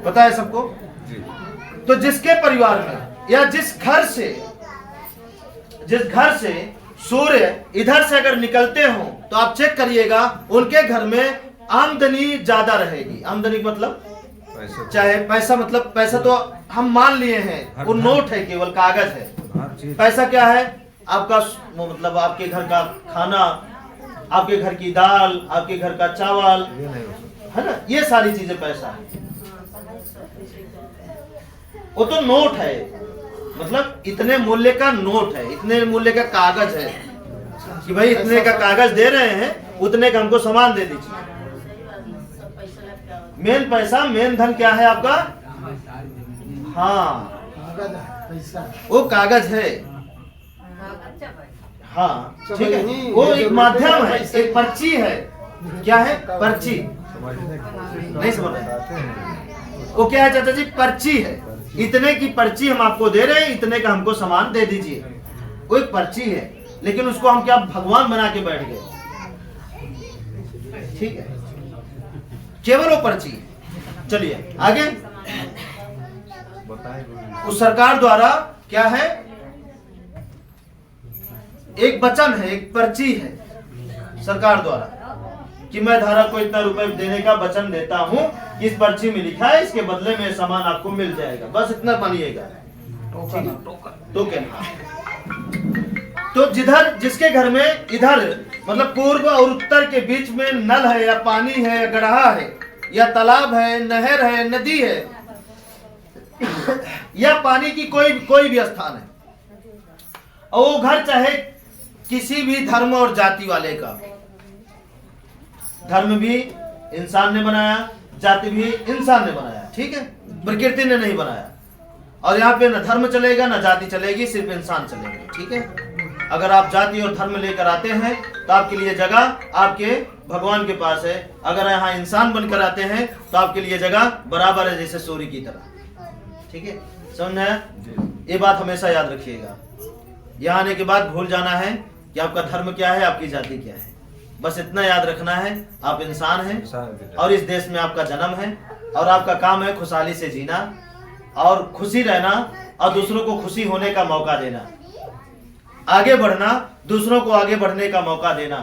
पता है सबको? तो जिसके परिवार में या जिस घर से सूर्य इधर से अगर निकलते हो तो आप चेक करिएगा उनके घर में आमदनी ज्यादा रहेगी। आमदनी मतलब चाहे पैसा, मतलब पैसा तो हम मान लिए हैं, वो नोट है, केवल कागज है। पैसा क्या है? आपका मतलब आपके घर का खाना, आपके घर की दाल, आपके घर का चावल, है ना, ये सारी चीजें पैसा है। वो तो नोट है, मतलब इतने मूल्य का नोट है, इतने मूल्य का कागज है कि भाई इतने का कागज दे रहे हैं, उतने का हमको सामान दे दीजिए। मेन पैसा, मेन धन क्या है आपका? हाँ, वो कागज है। हाँ ठीक है, वो एक माध्यम है, एक पर्ची है। क्या है? पर्ची। नहीं समझ रहे? वो क्या है चाचा जी? पर्ची है। इतने की पर्ची हम आपको दे रहे हैं, इतने का हमको सामान दे दीजिए। वो एक पर्ची है, लेकिन उसको हम क्या भगवान बना के बैठ गए। ठीक है, केवल वो पर्ची। चलिए आगे। उस सरकार द्वारा क्या है? एक वचन है, एक पर्ची है सरकार द्वारा कि मैं धारक को इतना रुपए देने का वचन देता हूं, इस पर्ची में लिखा है, इसके बदले में सामान आपको मिल जाएगा, बस इतना मानिएगा। टोकन। तो जिसके घर में इधर मतलब पूर्व और उत्तर के बीच में नल है या पानी है या गड्ढा है या तालाब है, नहर है, नदी है या पानी की कोई भी स्थान है, और वो घर चाहे किसी भी धर्म और जाति वाले का, धर्म भी इंसान ने बनाया, जाति भी इंसान ने बनाया, ठीक है, प्रकृति ने नहीं बनाया। और यहाँ पे न धर्म चलेगा न जाति चलेगी, सिर्फ इंसान चलेगा, ठीक है। अगर आप जाति और धर्म लेकर आते हैं तो आपके लिए जगह आपके भगवान के पास है, अगर यहाँ इंसान बनकर आते हैं तो आपके लिए जगह बराबर है, जैसे सूर्य की तरह, ठीक है। समझ आया? ये बात हमेशा याद रखिएगा। यहाँ आने के बाद भूल जाना है कि आपका धर्म क्या है, आपकी जाति क्या है, बस इतना याद रखना है। आप इंसान हैं और इस देश में आपका जन्म है और आपका काम है खुशहाली से जीना और खुशी रहना और दूसरों को खुशी होने का मौका देना, आगे बढ़ना, दूसरों को आगे बढ़ने का मौका देना,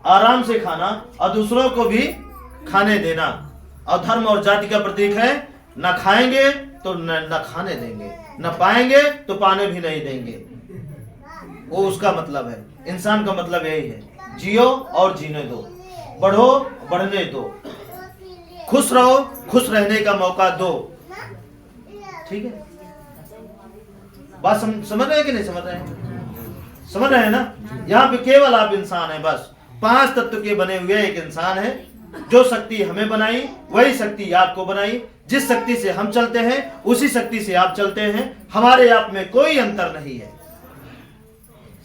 आराम से खाना और दूसरों को भी खाने देना। और धर्म और जाति का प्रतीक है, न खाएंगे तो न खाने देंगे, न पाएंगे तो पाने भी नहीं देंगे। वो उसका मतलब है। इंसान का मतलब यही है, जियो और जीने दो, बढ़ो बढ़ने दो, खुश रहो, खुश रहने का मौका दो, ठीक है। बात समझ रहे हैं कि नहीं समझ रहे हैं? समझ रहे हैं ना? यहाँ पे केवल आप इंसान हैं, बस 5 तत्व के बने हुए एक इंसान है। जो शक्ति हमें बनाई वही शक्ति आपको बनाई, जिस शक्ति से हम चलते हैं उसी शक्ति से आप चलते हैं, हमारे आप में कोई अंतर नहीं है।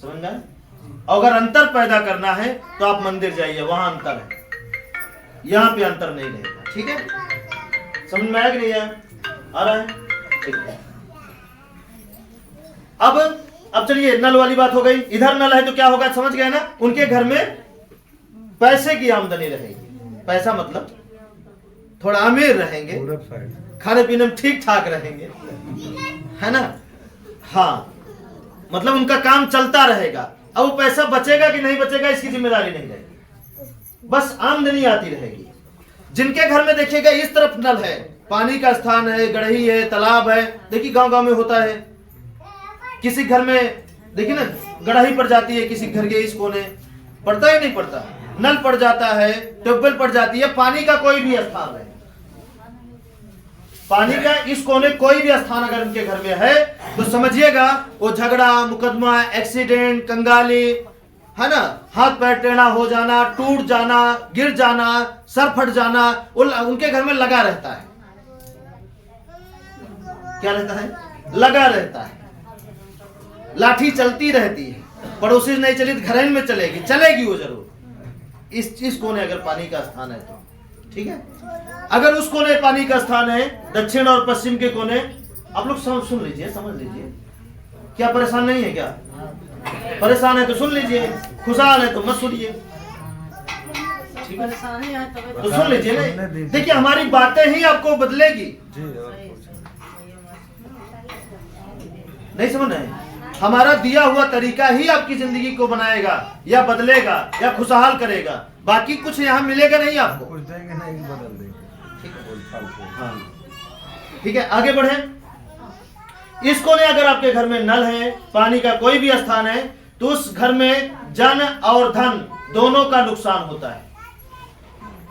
समझ गए? अगर अंतर पैदा करना है तो आप मंदिर जाइए, वहां अंतर है, यहाँ पे अंतर नहीं रहेगा, ठीक है। समझ में आया कि नहीं आया? आ रहा है? ठीक है। अब चलिए, नल वाली बात हो गई। इधर नल है तो क्या होगा, समझ गए ना? उनके घर में पैसे की आमदनी रहेगी। पैसा मतलब थोड़ा अमीर रहेंगे, खाने पीने में ठीक ठाक रहेंगे, है ना? हाँ, मतलब उनका काम चलता रहेगा। अब वो पैसा बचेगा कि नहीं बचेगा इसकी जिम्मेदारी नहीं रहेगी, बस आमदनी आती रहेगी। जिनके घर में देखिएगा इस तरफ नल है, पानी का स्थान है, गढ़ी है, तालाब है, देखिए गांव-गांव में होता है। किसी घर में देखिए ना गढ़ी पड़ जाती है, किसी घर के इस कोने पड़ता ही नहीं पड़ता, नल पड़ जाता है, ट्यूबवेल पड़ जाती है, पानी का कोई भी स्थान है, पानी का इस कोने कोई भी स्थान अगर उनके घर में है तो समझिएगा वो झगड़ा, मुकदमा, एक्सीडेंट, कंगाली, है ना, हाथ पैर टेढ़ा हो जाना, टूट जाना, गिर जाना, सर फट जाना, उनके घर में लगा रहता है। क्या रहता है? लगा रहता है। लाठी चलती रहती है, पड़ोसी नहीं चली तो घर में चलेगी, चलेगी वो जरूर। इस कोने अगर पानी का स्थान है तो ठीक है। अगर उस कोने पानी का स्थान है, दक्षिण और पश्चिम के कोने, आप लोग सुन लीजिए, समझ लीजिए। क्या परेशान नहीं है? क्या परेशान है तो सुन लीजिए, खुशहाल है तो मत सुनिए, ठीक है? परेशानी है तो सुन लीजिए ना, देखिए हमारी बातें ही आपको बदलेगी। नहीं समझ रहे? हमारा दिया हुआ तरीका ही आपकी जिंदगी को बनाएगा या बदलेगा या खुशहाल करेगा, बाकी कुछ यहाँ मिलेगा नहीं आपको। कुछ देंगे नहीं, बदल देंगे। हाँ ठीक है, आगे बढ़े। इसको ने अगर आपके घर में नल है, पानी का कोई भी स्थान है, तो उस घर में जन और धन दोनों का नुकसान होता है।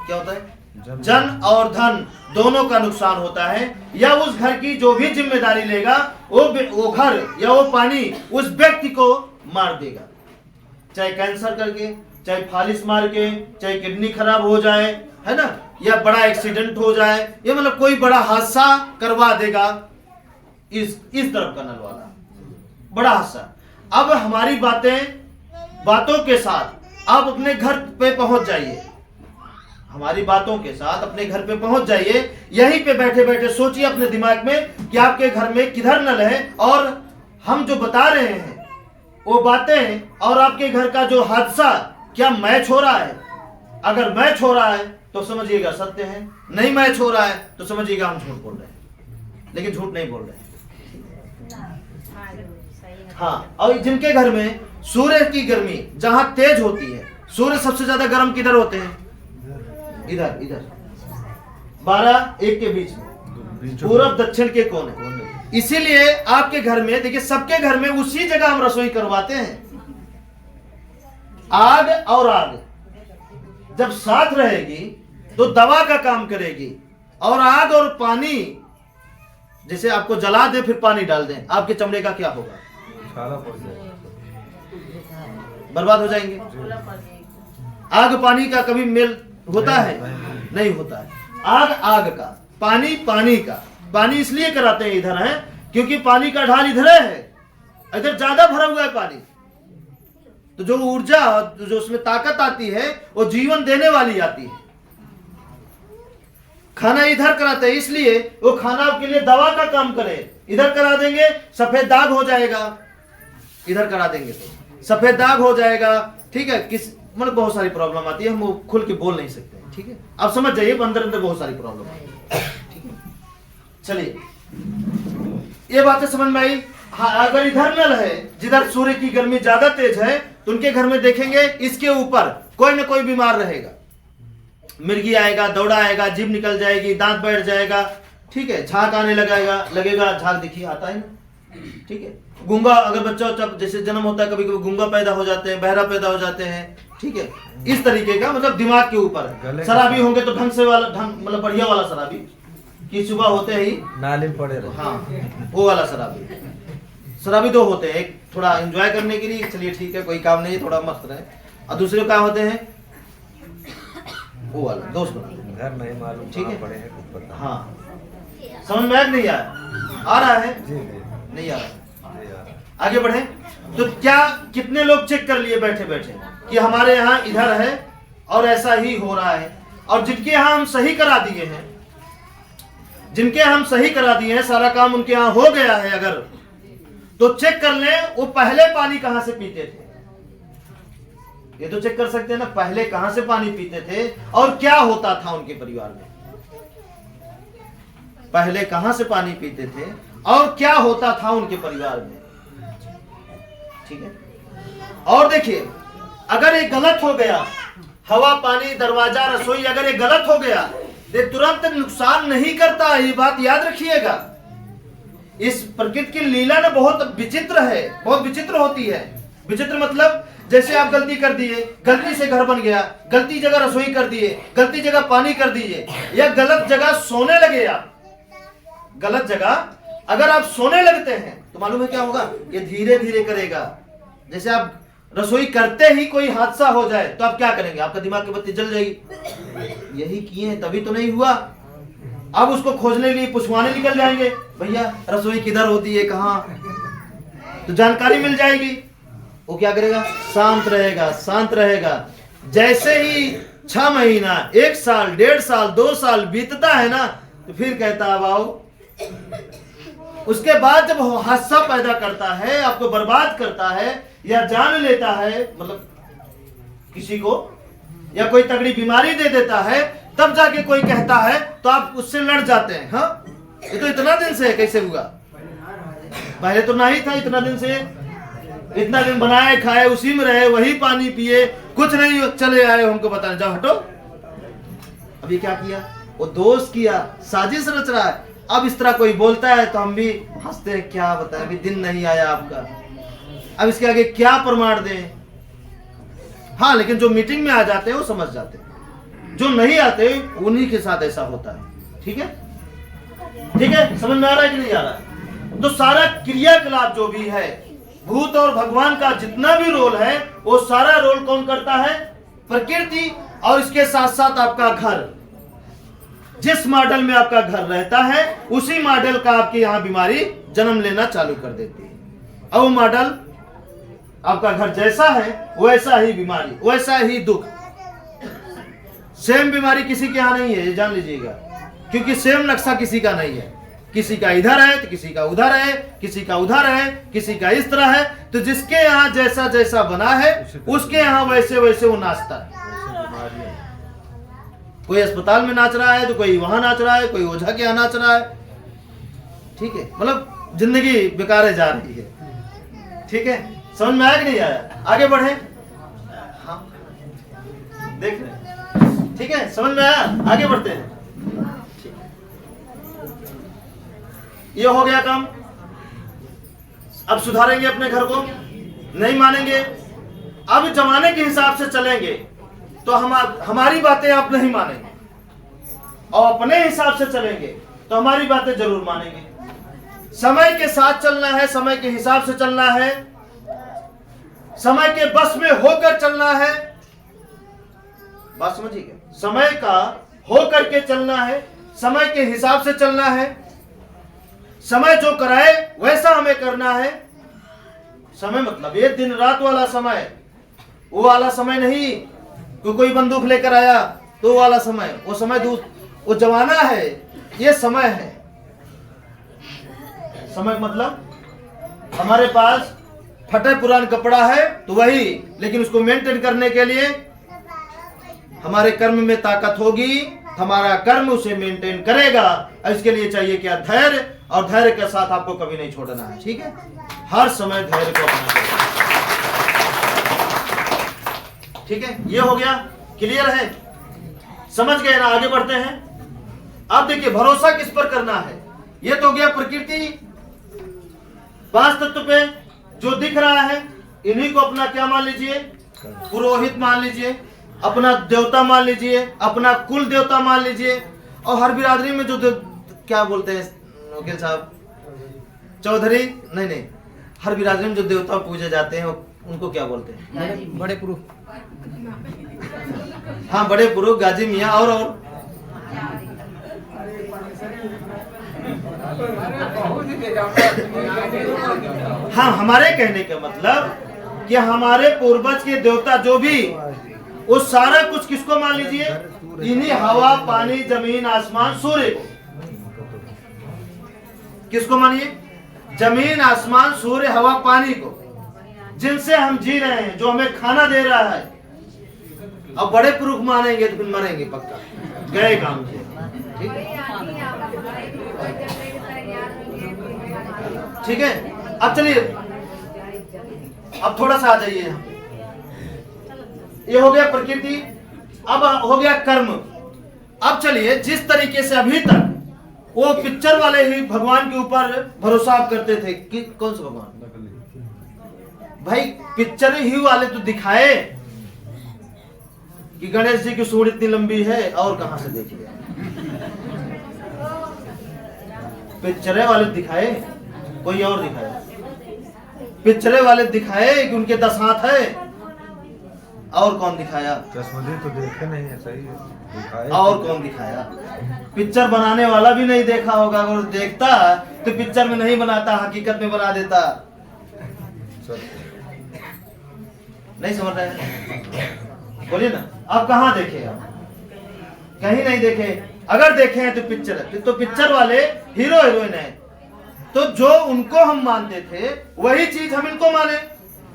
क्या होता है? जन और धन दोनों का नुकसान होता है, या उस घर की जो भी जिम्मेदारी लेगा वो घर या वो पानी उस व्यक्ति को मार देगा, चाहे कैंसर करके, चाहे फालिस मार के, चाहे किडनी खराब हो जाए, है ना, या बड़ा एक्सीडेंट हो जाए, या मतलब कोई बड़ा हादसा करवा देगा। इस तरफ का नल वाला बड़ा हादसा। अब हमारी बातों के साथ आप अपने घर पे पहुंच जाइए, हमारी बातों के साथ अपने घर पे पहुंच जाइए। यहीं पे बैठे बैठे सोचिए अपने दिमाग में कि आपके घर में किधर नल है, और हम जो बता रहे हैं वो बातें और आपके घर का जो हादसा क्या मैच हो रहा है। अगर मैच हो रहा है तो समझिएगा सत्य है, नहीं मैच हो रहा है तो समझिएगा हम झूठ बोल रहे हैं, लेकिन झूठ नहीं बोल रहे हैं। हाँ, और जिनके घर में सूर्य की गर्मी जहां तेज होती है, सूर्य सबसे ज्यादा गर्म किधर होते हैं? इधर 12-1 के बीच में, पूरब दक्षिण के कोने। इसीलिए आपके घर में देखिए, सबके घर में उसी जगह हम रसोई करवाते हैं। आग और आग जब साथ रहेगी तो दवा का काम करेगी, और आग और पानी, जैसे आपको जला दे फिर पानी डाल दें, आपके चमड़े का क्या होगा? बर्बाद हो जाएंगे। आग पानी का कभी मेल होता है? नहीं होता है। आग का, पानी का। पानी इसलिए कराते हैं इधर है क्योंकि पानी का ढाल इधर है, इधर ज्यादा भरा हुआ है पानी, तो जो ऊर्जा, जो उसमें ताकत आती है वो जीवन देने वाली आती है। खाना इधर कराते हैं इसलिए वो खाना के लिए दवा का काम करे। इधर करा देंगे सफेद दाग हो जाएगा, इधर करा देंगे तो सफेद दाग हो जाएगा। ठीक है, किस मतलब बहुत सारी प्रॉब्लम आती है, हम वो खुल के बोल नहीं सकते। ठीक है, आप समझ जाइए, अंदर बहुत सारी प्रॉब्लम आती है। ठीक है, चलिए ये बातें समझ में आई। हाँ, अगर इधर नल है जिधर सूर्य की गर्मी ज्यादा तेज है, तो उनके घर में देखेंगे इसके ऊपर कोई ना कोई बीमार रहेगा। मिर्गी आएगा, दौड़ा आएगा, जीभ निकल जाएगी, दांत बैठ जाएगा। ठीक है, झाग आने लगेगा, झाग देखिए आता है ना। ठीक है, गूंगा, अगर बच्चा जैसे जन्म होता है कभी कभी गूंगा पैदा हो जाते हैं, बहरा पैदा हो जाते हैं। ठीक है, इस तरीके का मतलब दिमाग के ऊपर। शराबी होंगे तो ढंग से वाला, मतलब बढ़िया वाला शराबी, कि सुबह होते ही नाली में पड़े रहे। हाँ, वो वाला शराबी दो होते हैं, एक थोड़ा एंजॉय करने के लिए, चलिए ठीक है कोई काम नहीं, थोड़ा मस्त रहे, और दूसरे क्या होते हैं वो वाला दोस्त बना। घर नहीं मालूम, ठीक है, पड़े हैं कुछ पता। हाँ, समझ में नहीं आया? आ रहा है? जी नहीं आ रहा। आगे बढ़े। तो क्या कितने लोग चेक कर लिए बैठे बैठे कि हमारे यहाँ इधर है और ऐसा ही हो रहा है, और जिनके यहाँ हम सही करा दिए हैं, सारा काम उनके यहाँ हो गया है, अगर तो चेक कर लें वो पहले पानी कहां से पीते थे। ये तो चेक कर सकते हैं ना, पहले कहां से पानी पीते थे और क्या होता था उनके परिवार में। पहले कहां से पानी पीते थे और क्या होता था उनके परिवार में। ठीक है, और देखिए अगर ये गलत हो गया, हवा पानी दरवाजा रसोई, अगर ये गलत हो गया ये तुरंत नुकसान नहीं करता, ये बात याद रखिएगा। इस प्रकृति की लीला ना बहुत विचित्र है, बहुत विचित्र होती है। विचित्र मतलब जैसे आप गलती कर दिए, गलती से घर बन गया, गलती जगह रसोई कर दिए, गलती जगह पानी कर दीजिए, या गलत जगह सोने लगे आप। गलत जगह अगर आप सोने लगते हैं तो मालूम है क्या होगा, ये धीरे धीरे करेगा। जैसे आप रसोई करते ही कोई हादसा हो जाए तो आप क्या करेंगे, आपका दिमाग की बत्ती जल जाएगी, यही किए हैं तभी तो नहीं हुआ। अब उसको खोजने के लिए पुछवाने निकल जाएंगे, भैया रसोई किधर होती है, कहाँ, तो जानकारी मिल जाएगी। वो क्या करेगा, शांत रहेगा। जैसे ही 6 महीना, 1 साल, 1.5 साल, 2 साल बीतता है ना, तो फिर कहता है आओ। उसके बाद जब हादसा पैदा करता है, आपको बर्बाद करता है या जान लेता है, मतलब किसी को या कोई तगड़ी बीमारी दे देता है, तब जाके कोई कहता है तो आप उससे लड़ जाते हैं। हाँ, ये तो इतना दिन से है, कैसे हुआ? पहले तो नहीं था, इतना दिन से, इतना दिन बनाए खाए, उसी में रहे, वही पानी पिए, कुछ नहीं, चले आए हमको बताने, जाओ हटो। अभी क्या किया? वो दोस्त किया, साजिश रच रहा है। अब इस तरह कोई बोलता है तो हम भी हंसते हैं, क्या बताएं, अभी दिन नहीं आया आपका, अब इसके आगे क्या प्रमाण दें? हाँ, लेकिन जो मीटिंग में आ जाते हैं वो समझ जाते हैं, जो नहीं आते उन्हीं के साथ ऐसा होता है। ठीक है, ठीक है, समझ में आ रहा है कि नहीं आ रहा है? तो सारा क्रियाकलाप जो भी है, भूत और भगवान का जितना भी रोल है, वो सारा रोल कौन करता है? प्रकृति। और इसके साथ साथ आपका घर, जिस मॉडल में आपका घर रहता है, उसी मॉडल का आपके यहाँ बीमारी जन्म लेना चालू कर देती है। अब वो मॉडल आपका घर जैसा है वैसा ही बीमारी, वैसा ही दुख। सेम बीमारी किसी के यहाँ नहीं है, ये जान लीजिएगा, क्योंकि सेम नक्शा किसी का नहीं है। किसी का इधर है तो किसी का उधर है, किसी का उधर है, किसी का इस तरह है। तो जिसके यहाँ जैसा जैसा बना है, उसके यहाँ वैसे वैसे वो नाचता है। कोई अस्पताल में नाच रहा है तो कोई वहां नाच रहा है, कोई ओझा के यहाँ नाच रहा है। ठीक है, मतलब जिंदगी बेकार जा रही है। ठीक है, समझ में आया कि नहीं आया? आगे बढ़े। हाँ, देख रहे, ठीक है, समझ में आया? आगे बढ़ते हैं। ये हो गया काम। अब सुधारेंगे अपने घर को, नहीं मानेंगे। अब जमाने के हिसाब से चलेंगे तो हमारी बातें आप नहीं मानेंगे, और अपने हिसाब से चलेंगे तो हमारी बातें जरूर मानेंगे। समय के साथ चलना है, समय के हिसाब से चलना है, समय के बस में होकर चलना है। बात समझिएगा, समय का होकर के चलना है, समय के हिसाब से चलना है। समय जो कराए वैसा हमें करना है। समय मतलब ये दिन रात वाला समय, वो वाला समय नहीं कि कोई बंदूक लेकर आया तो वो वाला समय, वो समय वो जमाना है, ये समय है। समय मतलब हमारे पास फटे पुरान कपड़ा है तो वही, लेकिन उसको मेंटेन करने के लिए हमारे कर्म में ताकत होगी, हमारा कर्म उसे मेंटेन करेगा। और इसके लिए चाहिए क्या? धैर्य, और धैर्य के साथ आपको कभी नहीं छोड़ना है। ठीक है, हर समय धैर्य को अपना चाहिए। ठीक है, ये हो गया, क्लियर है, समझ गए ना? आगे बढ़ते हैं। अब देखिए, भरोसा किस पर करना है? ये तो गया प्रकृति, 5 तत्व पे जो दिख रहा है, इन्हीं को अपना क्या मान लीजिए? पुरोहित मान लीजिए, अपना देवता मान लीजिए, अपना कुल देवता मान लीजिए। और हर बिरादरी में जो क्या बोलते हैं वकील साहब, चौधरी नहीं, हर बिरादरी में जो देवता पूजे जाते हैं उनको क्या बोलते हैं? बड़े पुरुष। हाँ, बड़े पुरुष, गाजी मियाँ, और हाँ, हमारे कहने का मतलब कि हमारे पूर्वज के देवता जो भी, वो सारा कुछ किसको मान लीजिए? इन्हीं हवा, पानी, जमीन, आसमान, सूर्य को। किसको मानिए? जमीन, आसमान, सूर्य, हवा, पानी को, जिनसे हम जी रहे हैं, जो हमें खाना दे रहा है। अब बड़े पुरुष मानेंगे तो फिर मरेंगे पक्का, गए काम से। ठीक है, ठीक है। अब चलिए, अब थोड़ा सा आ जाइए यहाँ। ये हो गया प्रकृति, अब हो गया कर्म। अब चलिए, जिस तरीके से अभी तक वो पिक्चर वाले ही भगवान के ऊपर भरोसा आप करते थे कि कौन सा भगवान? भाई, पिक्चर ही वाले तो दिखाए कि गणेश जी की सूंड इतनी लंबी है, और कहां से देखिए? पिक्चरे वाले दिखाए, कोई और दिखाए? पिक्चरे वाले दिखाए कि उनके 10 हाथ है, और कौन दिखाया? चश्मदीद तो देखे नहीं है, सही है, दिखाए। और कौन दिखाया? पिक्चर बनाने वाला भी नहीं देखा होगा, अगर देखता तो पिक्चर में नहीं बनाता, हकीकत में बना देता। नहीं समझ रहे हैं? बोलिए ना, आप कहाँ देखे? आप कहीं नहीं देखे। अगर देखे हैं तो पिक्चर, तो पिक्चर वाले हीरो हीरोइन है, तो जो उनको हम मानते थे वही चीज हम इनको माने।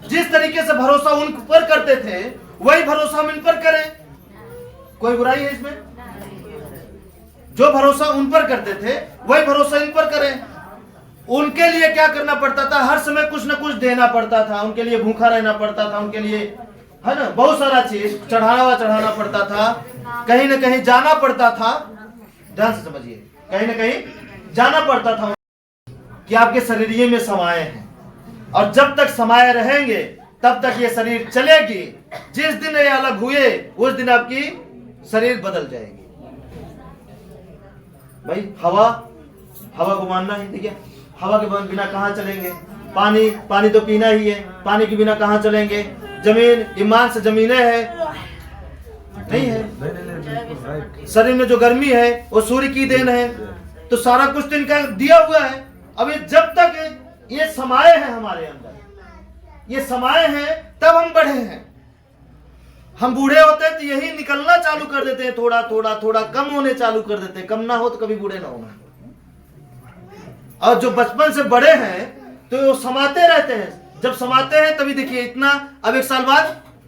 जिस तरीके से भरोसा उन पर करते थे वही भरोसा हम इन पर करें। कोई बुराई है इसमें? जो भरोसा उन पर करते थे वही भरोसा इन पर करें। उनके लिए क्या करना पड़ता था? हर समय कुछ ना कुछ देना पड़ता था, उनके लिए भूखा रहना पड़ता था, उनके लिए है ना बहुत सारा चीज चढ़ाना पड़ता था, कहीं ना कहीं जाना पड़ता था। ध्यान से समझिए, कहीं ना कहीं जाना पड़ता था कि आपके शरीर में समाये हैं, और जब तक समाये रहेंगे तब तक ये शरीर चलेगी। जिस दिन ये अलग हुए उस दिन आपकी शरीर बदल जाएगी। भाई हवा को मानना है, ठीक है? हवा के बिना कहाँ चलेंगे? पानी तो पीना ही है, पानी के बिना कहाँ चलेंगे? जमीन, ईमान से जमीनें है नहीं है? नहीं, शरीर में जो गर्मी है वो सूर्य की देन है। तो सारा कुछ तो इनका दिया हुआ है। अब ये जब तक ये समाये हैं हमारे अंदर, ये समाये हैं तब हम बढ़े हैं। हम बूढ़े होते हैं तो यही निकलना चालू कर देते हैं, थोड़ा थोड़ा थोड़ा कम होने चालू कर देते हैं। कम ना हो तो कभी बूढ़े ना होना। और जो बचपन से बड़े हैं तो वो समाते रहते हैं। जब समाते हैं तभी देखिए इतना, अब 1 साल बाद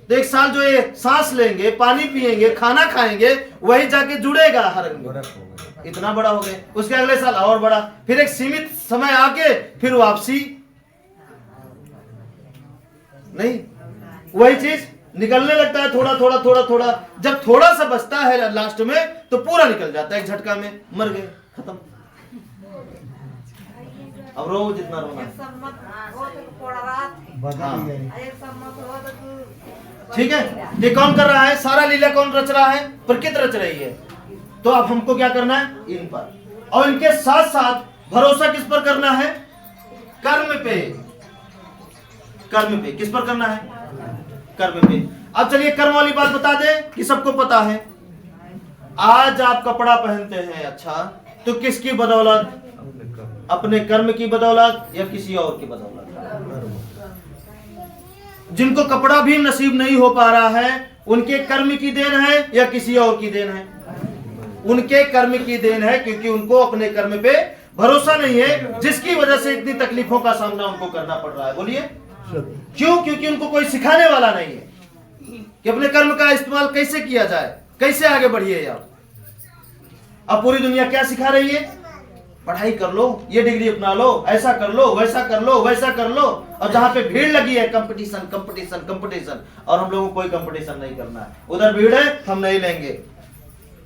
तो 1 साल जो ये सांस लेंगे, पानी पिएंगे, खाना खाएंगे, वही जाके जुड़ेगा हर में। इतना बड़ा हो गए, उसके अगले साल और बड़ा, फिर एक सीमित समय आके फिर वापसी नहीं, वही चीज निकलने लगता है थोड़ा थोड़ा थोड़ा थोड़ा। जब थोड़ा सा बचता है लास्ट में तो पूरा निकल जाता है, एक झटका में मर गए, खत्म। अब रो जितना रोना है, ठीक है? ये कौन कर रहा है? सारा लीला कौन रच रहा है? प्रकृति रच रही है। तो अब हमको क्या करना है? इन पर, और इनके साथ साथ भरोसा किस पर करना है? कर्म पे। कर्म पे किस पर करना है? कर्म पे। अब चलिए कर्म वाली बात बता दें कि सबको पता है। आज आप कपड़ा पहनते हैं, अच्छा, तो किसकी बदौलत? अपने कर्म की बदौलत या किसी और की बदौलत? जिनको कपड़ा भी नसीब नहीं हो पा रहा है उनके कर्म की देन है या किसी और की देन है? उनके कर्म की देन है, क्योंकि उनको अपने कर्म पे भरोसा नहीं है, जिसकी वजह से इतनी तकलीफों का सामना उनको करना पड़ रहा है। बोलिए क्यों? क्योंकि उनको कोई सिखाने वाला नहीं है कि अपने कर्म का इस्तेमाल कैसे किया जाए, कैसे आगे बढ़िए आप। अब पूरी दुनिया क्या सिखा रही है? पढ़ाई कर लो, ये डिग्री अपना लो, ऐसा कर लो, वैसा कर लो, वैसा कर लो। और जहां पे भीड़ लगी है, कंपटीशन कंपटीशन कंपटीशन, और हम लोगों को कोई कंपटीशन नहीं करना है। उधर भीड़ है, हम नहीं लेंगे,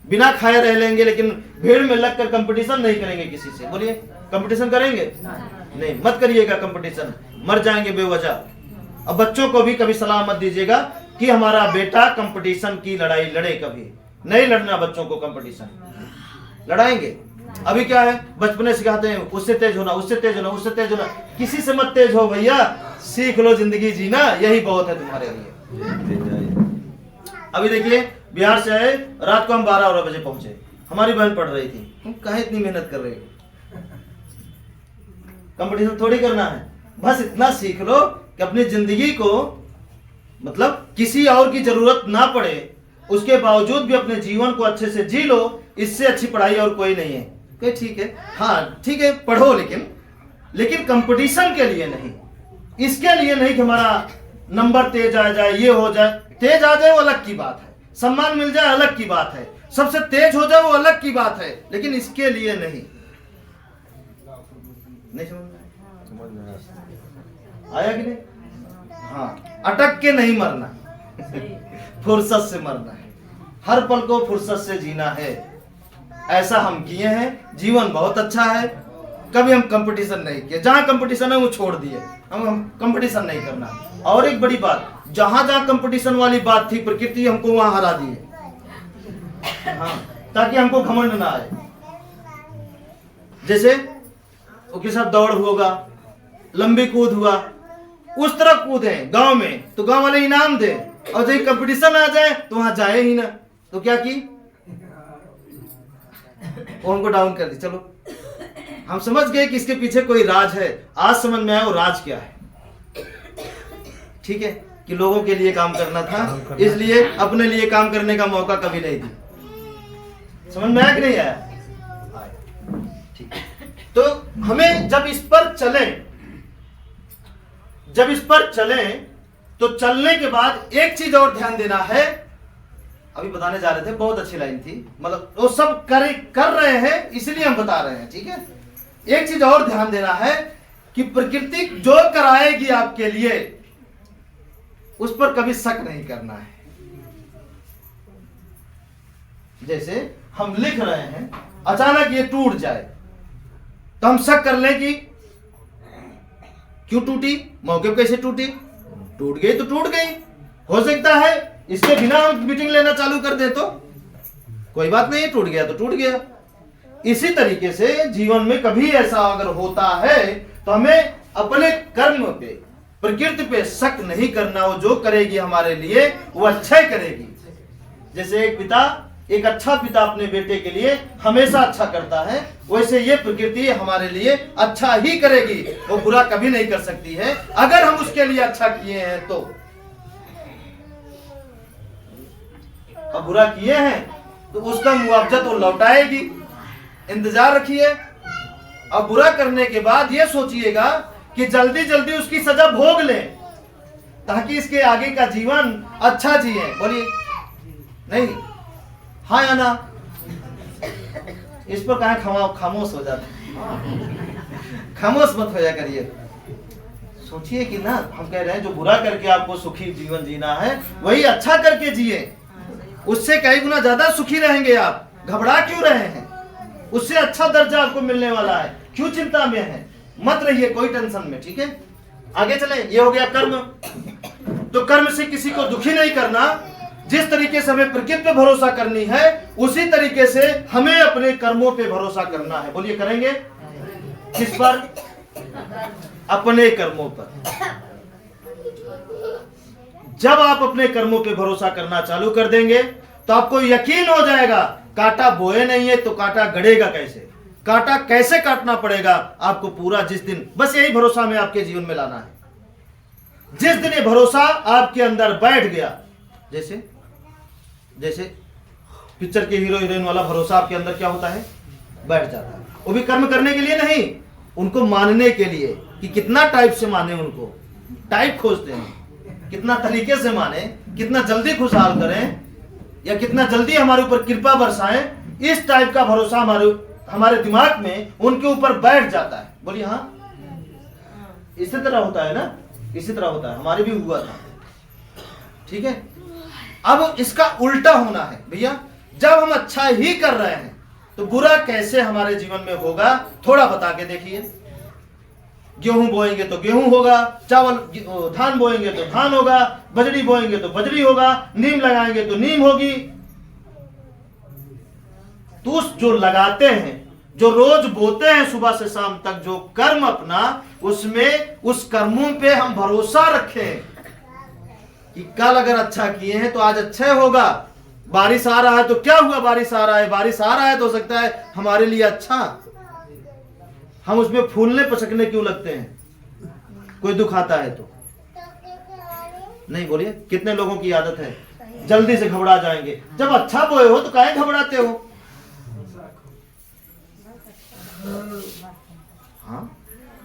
बिना खाए रह लेंगे, लेकिन भीड़ में लगकर कंपटीशन नहीं करेंगे किसी से। बोलिए कंपटीशन करेंगे? नहीं, मत करिएगा कंपटीशन, मर जाएंगे बेवजह। अब बच्चों को भी कभी सलाह मत दीजिएगा कि हमारा बेटा कंपटीशन की लड़ाई लड़े, कभी नहीं लड़ना बच्चों को कंपटीशन। लड़ाएंगे। अभी क्या है, बचपने सिखाते हैं उससे तेज होना, उससे तेज होना, उससे तेज होना। किसी से मत तेज हो भैया, सीख लो जिंदगी जीना, यही बहुत है तुम्हारे लिए। अभी देखिए बिहार से आए, रात को हम 12 बजे पहुंचे। हमारी बहन पढ़ रही थी, हम कहाँ इतनी मेहनत कर रहे हैं? कंपटीशन थोड़ी करना है, बस इतना सीख लो कि अपनी जिंदगी को मतलब किसी और की जरूरत ना पड़े, उसके बावजूद भी अपने जीवन को अच्छे से जी लो। इससे अच्छी पढ़ाई और कोई नहीं है। कि ठीक है, हाँ ठीक है पढ़ो, लेकिन कंपटीशन के लिए नहीं, इसके लिए नहीं कि हमारा नंबर तेज आ जाए, ये हो जाए। तेज आ जाए वो अलग की बात है, सम्मान मिल जाए अलग की बात है, सबसे तेज हो जाए वो अलग की बात है, लेकिन इसके लिए नहीं। नहीं समझ में आया कि नहीं? हाँ, अटक के नहीं मरना, फुर्सत से मरना है। हर पल को फुर्सत से जीना है, ऐसा हम किए हैं। जीवन बहुत अच्छा है, कभी हम कंपटीशन नहीं किए। जहां कंपटीशन है वो छोड़ दिए, हम कंपटीशन नहीं करना। और एक बड़ी बात, जहां जहां कंपटीशन वाली बात थी, प्रकृति हमको वहां हरा दी है। हाँ, ताकि हमको घमंड ना आए। जैसे उसके साथ दौड़ होगा, लंबी कूद हुआ, उस तरह कूदे गांव में तो गांव वाले इनाम दे, और जब कंपटीशन आ जाए तो वहां जाए ही ना, तो क्या की उनको डाउन कर दी। चलो हम समझ गए कि इसके पीछे कोई राज है। आज समझ में आया वो राज क्या है। ठीक है, कि लोगों के लिए काम करना था, इसलिए अपने लिए काम करने का मौका कभी नहीं दी। समझ में आया कि नहीं आया? ठीक है, तो हमें जब इस पर चलें तो चलने के बाद एक चीज और ध्यान देना है, अभी बताने जा रहे थे, बहुत अच्छी लाइन थी, मतलब वो सब कर रहे हैं इसलिए हम बता रहे हैं, ठीक है। एक चीज और ध्यान देना है कि प्रकृति जो कराएगी आपके लिए उस पर कभी शक नहीं करना है। जैसे हम लिख रहे हैं, अचानक ये टूट जाए तो हम शक कर लें कि क्यों टूटी, मौके पर कैसे टूटी, टूट गई तो टूट गई, हो सकता है इसके बिना हम मीटिंग लेना चालू कर दे तो कोई बात नहीं, टूट गया तो टूट गया। इसी तरीके से जीवन में कभी ऐसा अगर होता है तो हमें अपने कर्म पे, प्रकृति पे शक नहीं करना। वो जो करेगी हमारे लिए वो अच्छा ही करेगी। जैसे एक अच्छा पिता अपने बेटे के लिए हमेशा अच्छा करता है, वैसे ये प्रकृति हमारे लिए अच्छा ही करेगी, वो बुरा कभी नहीं कर सकती है अगर हम उसके लिए अच्छा किए हैं तो। अब बुरा किए हैं तो उसका मुआवजा तो लौटाएगी, इंतजार रखिए। अब बुरा करने के बाद ये सोचिएगा कि जल्दी जल्दी उसकी सजा भोग लें ताकि इसके आगे का जीवन अच्छा जिए। बोलिए नहीं, हाँ या ना? इस पर कहा खामोश हो जाते, खामोश मत हो जा करिए। सोचिए कि ना, हम कह रहे हैं जो बुरा करके आपको सुखी जीवन जीना है वही अच्छा करके जिए, उससे कई गुना ज्यादा सुखी रहेंगे आप। घबरा क्यों रहे हैं? उससे अच्छा दर्जा आपको मिलने वाला है, क्यों चिंता में है? मत रहिए कोई टेंशन में, ठीक है। आगे चले, ये हो गया कर्म। तो कर्म से किसी को दुखी नहीं करना। जिस तरीके से हमें प्रकृति पे भरोसा करनी है उसी तरीके से हमें अपने कर्मों पे भरोसा करना है। बोलिए करेंगे किस पर? अपने कर्मों पर। जब आप अपने कर्मों पे भरोसा करना चालू कर देंगे तो आपको यकीन हो जाएगा, कांटा बोए नहीं है तो कांटा गड़ेगा कैसे, कांटा कैसे काटना पड़ेगा आपको पूरा। जिस दिन बस यही भरोसा में आपके जीवन में लाना है। जिस दिन ये भरोसा आपके अंदर बैठ गया, जैसे पिक्चर के हीरो हीरोइन वाला भरोसा आपके अंदर क्या होता है? बैठ जाता है। वो भी कर्म करने के लिए नहीं, उनको मानने के लिए कि कितना टाइप से माने। उनको टाइप खोजते हैं, कितना तरीके से माने, कितना जल्दी खुशहाल करें या कितना जल्दी हमारे ऊपर कृपा बरसाएं। इस टाइप का भरोसा हमारे दिमाग में उनके ऊपर बैठ जाता है। बोलिए हाँ, इसी तरह होता है ना, इसी तरह होता है, हमारे भी हुआ था, ठीक है। अब इसका उल्टा होना है भैया। जब हम अच्छा ही कर रहे हैं तो बुरा कैसे हमारे जीवन में होगा, थोड़ा बता के देखिए। गेहूं बोएंगे तो गेहूं होगा, चावल धान बोएंगे तो धान होगा, बजरी बोएंगे तो बजरी होगा, नीम लगाएंगे तो नीम होगी। तो उस जो लगाते हैं, जो रोज बोते हैं सुबह से शाम तक जो कर्म अपना, उसमें उस कर्मों पे हम भरोसा रखें कि कल अगर अच्छा किए हैं तो आज अच्छा होगा। बारिश आ रहा है तो क्या हुआ, बारिश आ रहा है, बारिश आ रहा है तो हो सकता है हमारे लिए अच्छा। हम उसमें फूलने पसकने क्यों लगते हैं? कोई दुख आता है तो नहीं। बोलिए कितने लोगों की आदत है जल्दी से घबरा जाएंगे। जब अच्छा बोए हो तो काहे घबराते हो? हाँ,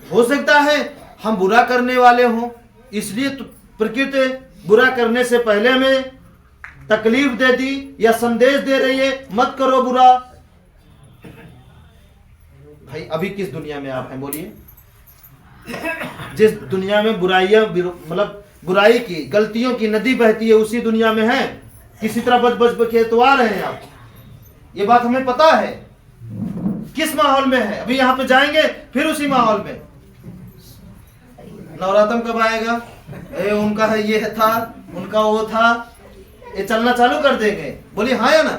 हो सकता है हम बुरा करने वाले हों, इसलिए तो प्रकृति बुरा करने से पहले हमें तकलीफ दे दी या संदेश दे रही है मत करो बुरा। भाई अभी किस दुनिया में आप हैं? बोलिए। जिस दुनिया में बुराइयां, मतलब बुराई की, गलतियों की नदी बहती है, उसी दुनिया में है। किसी तरह बच के तो आ रहे हैं आप, ये बात हमें पता है। किस माहौल में है? अभी यहाँ पे जाएंगे फिर उसी माहौल में। नवरात्र कब आएगा? उनका है ये था, उनका वो था, ये चलना चालू कर देंगे। बोलिए हाँ या ना?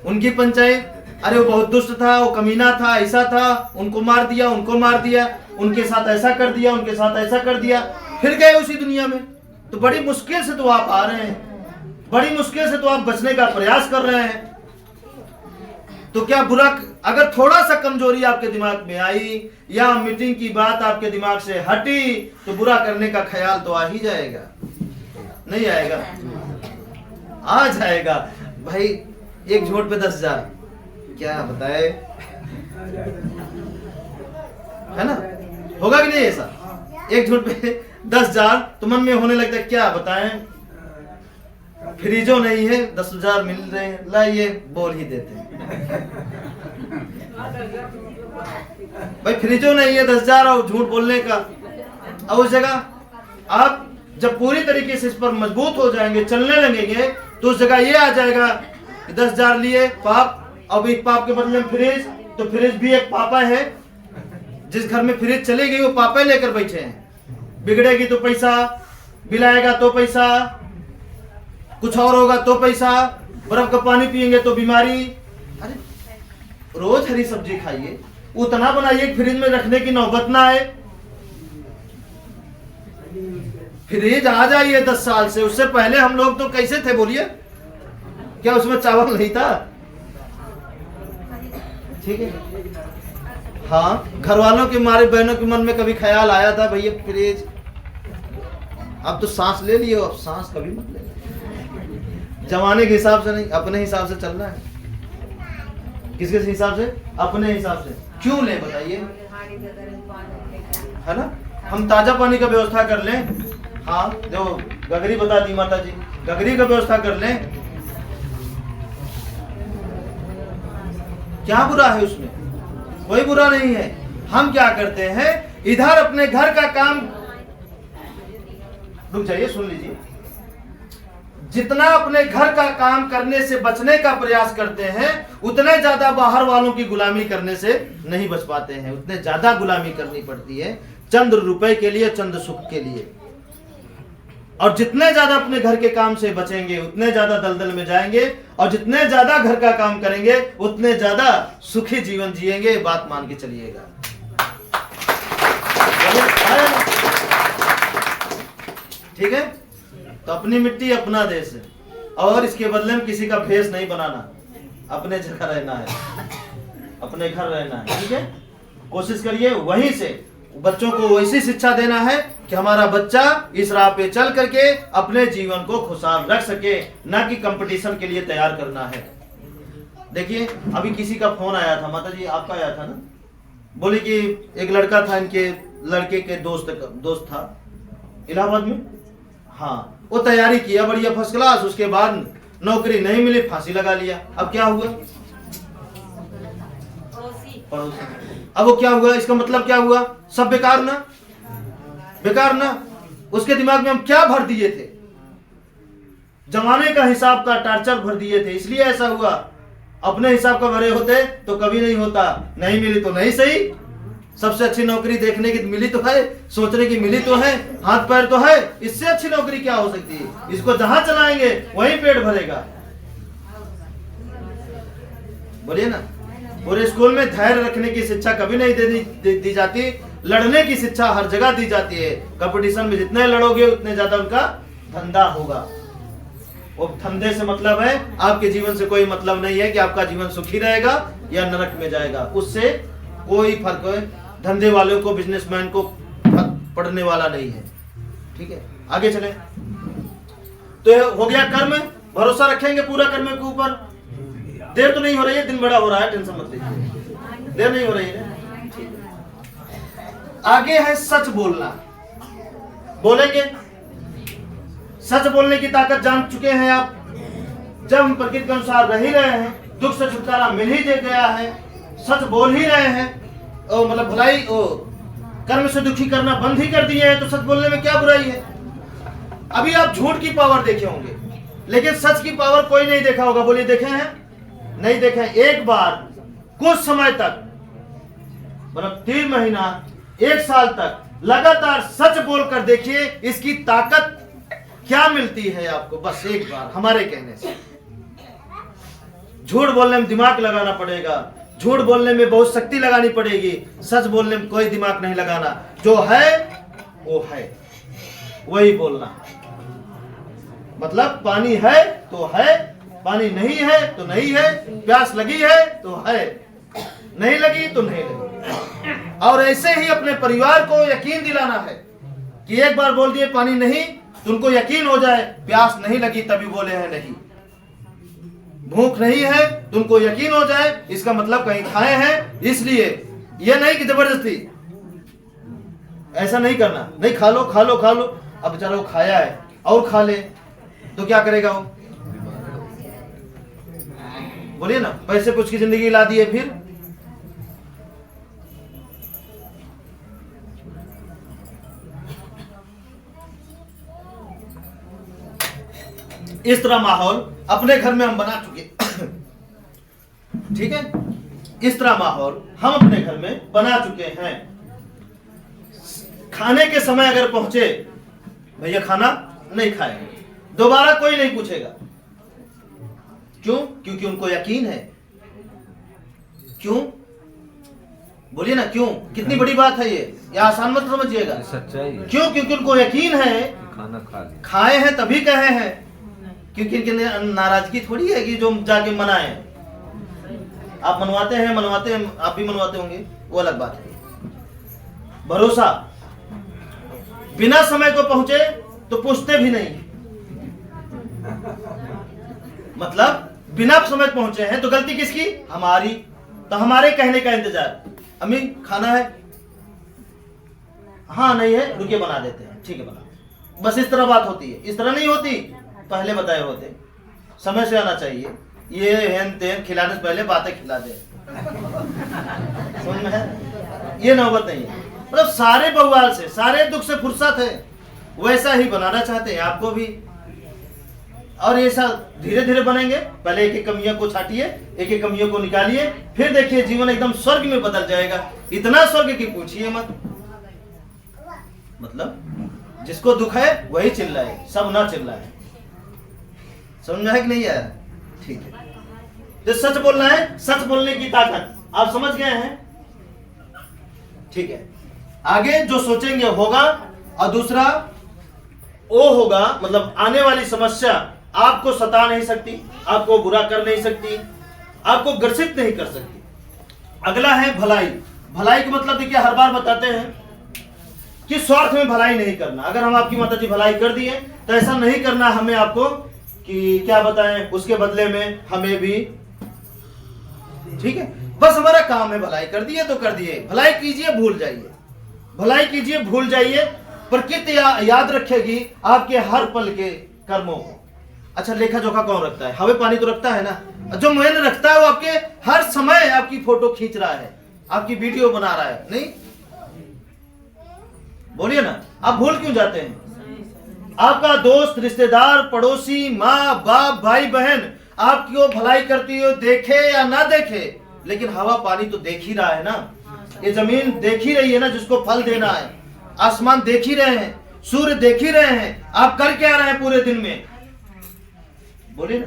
उनकी पंचायत, अरे वो बहुत दुष्ट था, वो कमीना था, ऐसा था, उनको मार दिया, उनको मार दिया, उनके साथ ऐसा कर दिया, उनके साथ ऐसा कर दिया, फिर गए उसी दुनिया में। तो बड़ी मुश्किल से तो आप आ रहे हैं, बड़ी मुश्किल से तो आप बचने का प्रयास कर रहे हैं। तो क्या बुरा, अगर थोड़ा सा कमजोरी आपके दिमाग में आई या मीटिंग की बात आपके दिमाग से हटी तो बुरा करने का ख्याल तो आ ही जाएगा। नहीं आएगा? आ जाएगा भाई। एक झोट पे 10,000, क्या बताए, है ना? होगा कि नहीं ऐसा? एक झोट पे 10,000 तो मन में होने लगता है क्या बताएं। फ्रिजो नहीं है, 10,000 मिल रहे हैं, ला ये बोल ही देते हैं। भाई फ्रिजो नहीं है, 10,000 और झूठ बोलने का। अब उस जगह आप जब पूरी तरीके से इस पर मजबूत हो जाएंगे, चलने लगेंगे, तो उस जगह ये आ जाएगा कि 10,000 लिए पाप, अब एक पाप के बदले में फ्रिज, तो फ्रिज भी एक पापा है। जिस घर में फ्रिज चली गई वो पापा लेकर बैठे हैं। बिगड़ेगी तो पैसा, बिल आएगा तो पैसा, कुछ और होगा तो पैसा, बर्फ का पानी पिएंगे तो बीमारी। अरे रोज हरी सब्जी खाइए, उतना बनाइए कि फ्रिज में रखने की नौबत ना आए। फ्रिज आ जाइए 10 साल से, उससे पहले हम लोग तो कैसे थे बोलिए? क्या उसमें चावल नहीं था? ठीक है। हाँ, घर वालों के मारे बहनों के मन में कभी ख्याल आया था भैया फ्रिज, अब तो सांस ले लियो, अब सांस कभी मत ले। जमाने के हिसाब से नहीं, अपने हिसाब से चलना है। किसके हिसाब से? अपने हिसाब से। क्यों ले बताइए? है ना? हम ताजा पानी का व्यवस्था कर लें। हाँ, जो गगरी बता दी माता जी, गगरी का व्यवस्था कर लें। क्या बुरा है उसमें? कोई बुरा नहीं है। हम क्या करते हैं, इधर अपने घर का काम, रुक जाइए सुन लीजिए, जितना अपने घर का काम करने से बचने का प्रयास करते हैं, उतने ज्यादा बाहर वालों की गुलामी करने से नहीं बच पाते हैं। उतने ज्यादा गुलामी करनी पड़ती है चंद रुपए के लिए, चंद सुख के लिए। और जितने ज्यादा अपने घर के काम से बचेंगे, उतने ज्यादा दलदल में जाएंगे, और जितने ज्यादा घर का काम करेंगे, उतने ज्यादा सुखी जीवन जिएंगे। बात मान के चलिएगा। ठीक है? तो अपनी मिट्टी अपना देश है, और इसके बदले में किसी का भेष नहीं बनाना, अपने जगह रहना है, अपने घर रहना है। ठीक है? कोशिश करिए वहीं से बच्चों को वैसी शिक्षा देना है कि हमारा बच्चा इस राह पे चल करके अपने जीवन को खुशहाल रख सके, ना कि कंपटीशन के लिए तैयार करना है। देखिए अभी किसी का फोन आया था, माता जी आपका आया था ना, बोले कि एक लड़का था, इनके लड़के के दोस्त था इलाहाबाद में। हाँ, वो तैयारी किया बढ़िया फर्स्ट क्लास, उसके बाद नौकरी नहीं मिली, फांसी लगा लिया। अब क्या हुआ? पड़ोसी। अब वो क्या हुआ? इसका मतलब क्या हुआ? सब बेकार ना, बेकार ना। उसके दिमाग में हम क्या भर दिए थे? जमाने का हिसाब का टार्चर भर दिए थे, इसलिए ऐसा हुआ। अपने हिसाब का भरे होते तो कभी नहीं होता। नहीं मिली तो नहीं सही, सबसे अच्छी नौकरी देखने की मिली तो है, सोचने की मिली तो है, हाथ पैर तो है, इससे अच्छी नौकरी क्या हो सकती है? इसको जहां चलाएंगे वहीं पेट भरेगा। बोलिए ना। पूरे स्कूल में धैर्य रखने की शिक्षा कभी नहीं दी जाती, लड़ने की शिक्षा हर जगह दी जाती है। कंपटीशन में जितने लड़ोगे उतने ज्यादा उनका धंधा होगा। वो धंधे से मतलब है, आपके जीवन से कोई मतलब नहीं है कि आपका जीवन सुखी रहेगा या नरक में जाएगा, उससे कोई फर्क है धंधे वालों को, बिजनेसमैन को पड़ने वाला नहीं है। ठीक है, आगे चले। तो हो गया कर्म, भरोसा रखेंगे पूरा कर्म के ऊपर। देर तो नहीं हो रही है, दिन बड़ा हो रहा है, टेंशन मत लीजिए, देर नहीं हो रही है। आगे है सच बोलना। बोलेंगे, सच बोलने की ताकत जान चुके हैं आप। जब हम प्रकृति के अनुसार रह ही रहे हैं, दुख से छुटकारा मिल ही गया है, सच बोल ही रहे हैं, और मतलब भलाई कर्म से दुखी करना बंद ही कर दिए हैं, तो सच बोलने में क्या बुराई है? अभी आप झूठ की पावर देखे होंगे, लेकिन सच की पावर कोई नहीं देखा होगा। बोलिए देखे हैं? नहीं देखे। एक बार कुछ समय तक, मतलब 3 महीना 1 साल तक लगातार सच बोलकर देखिए, इसकी ताकत क्या मिलती है आपको। बस एक बार हमारे कहने से। झूठ बोलने में दिमाग लगाना पड़ेगा, झूठ बोलने में बहुत शक्ति लगानी पड़ेगी, सच बोलने में कोई दिमाग नहीं लगाना। जो है वो है, वही बोलना। मतलब पानी है तो है, पानी नहीं है तो नहीं है, प्यास लगी है तो है, नहीं लगी तो नहीं लगी। और ऐसे ही अपने परिवार को यकीन दिलाना है कि एक बार बोल दिए पानी नहीं तो उनको यकीन हो जाए, प्यास नहीं लगी तभी बोले हैं नहीं, भूख नहीं है तो उनको यकीन हो जाए, इसका मतलब कहीं खाए हैं। इसलिए यह नहीं कि जबरदस्ती, ऐसा नहीं करना, नहीं खा लो खा लो खा लो। अब बेचारा वो खाया है और खा ले तो क्या करेगा वो? बोलिए ना, पैसे पे उसकी जिंदगी ला दी है। फिर इस तरह माहौल अपने घर में हम बना चुके, ठीक है, इस तरह माहौल हम अपने घर में बना चुके हैं। खाने के समय अगर पहुंचे, भैया खाना नहीं खाएंगे, दोबारा कोई नहीं पूछेगा। क्यों? क्योंकि उनको यकीन है। क्यों? बोलिए ना, क्यों? कितनी बड़ी बात है ये आसान मत समझिएगा, सच्चाई है। क्यों? क्योंकि उनको यकीन है, खाना खा लिया, खाए हैं तभी कहे हैं, क्योंकि इनकी नाराजगी थोड़ी है कि जो जाके मनाए। आप मनवाते हैं, आप भी मनवाते होंगे, वो अलग बात है। भरोसा, बिना समय को पहुंचे तो पूछते भी नहीं, मतलब बिना समय पहुंचे हैं तो गलती किसकी? हमारी। तो हमारे कहने का इंतजार, अम्मी खाना है, हाँ नहीं है, रुकिए बना देते हैं, ठीक है बना। बस इस तरह बात होती है, इस तरह नहीं होती। पहले बताए होते, समय से आना चाहिए, ये हेन तेन खिलाने से पहले बातें खिला दे, समझ में है? ये नौबत नहीं है। मतलब सारे बवाल से, सारे दुख से फुर्सत है, वैसा ही बनाना चाहते हैं आपको भी। और ऐसा धीरे धीरे बनेंगे। पहले एक एक कमियों को छाटिए, एक एक कमियों को निकालिए, फिर देखिए जीवन एकदम स्वर्ग में बदल जाएगा। इतना स्वर्ग की पूछिए मत। मतलब जिसको दुख है वही चिल्लाए, सब ना चिल्लाए। समझ में है कि नहीं है? ठीक है। तो सच बोलना है, सच बोलने की ताकत आप समझ गए हैं? ठीक है। आगे जो सोचेंगे होगा, और दूसरा वो होगा, मतलब आने वाली समस्या आपको सता नहीं सकती, आपको बुरा कर नहीं सकती, आपको ग्रसित नहीं कर सकती। अगला है भलाई। भलाई का मतलब देखिए, हर बार बताते हैं कि स्वार्थ में भलाई नहीं करना। अगर हम आपकी माता जी भलाई कर दिए तो ऐसा नहीं करना हमें आपको कि क्या बताएं, उसके बदले में हमें भी, ठीक है, बस हमारा काम है, भलाई कर दिए तो कर दिए। भलाई कीजिए, भूल जाइए, भलाई कीजिए, भूल जाइए। प्रकृति याद रखेगी आपके हर पल के कर्मों को। अच्छा, लेखा जोखा कौन रखता है? हवा पानी तो रखता है ना। जो मैंने रखता है वो आपके हर समय आपकी फोटो खींच रहा है, आपकी वीडियो बना रहा है। नहीं बोलिए ना, आप भूल क्यों जाते हैं? आपका दोस्त, रिश्तेदार, पड़ोसी, माँ बाप, भाई बहन आपकी वो भलाई करती हो, देखे या ना देखे, लेकिन हवा पानी तो देख ही रहा है ना। ये जमीन देख ही रही है ना जिसको फल देना है, आसमान देख ही रहे हैं, सूर्य देख ही रहे हैं। आप कर क्या रहे हैं पूरे दिन में? बोलिए ना।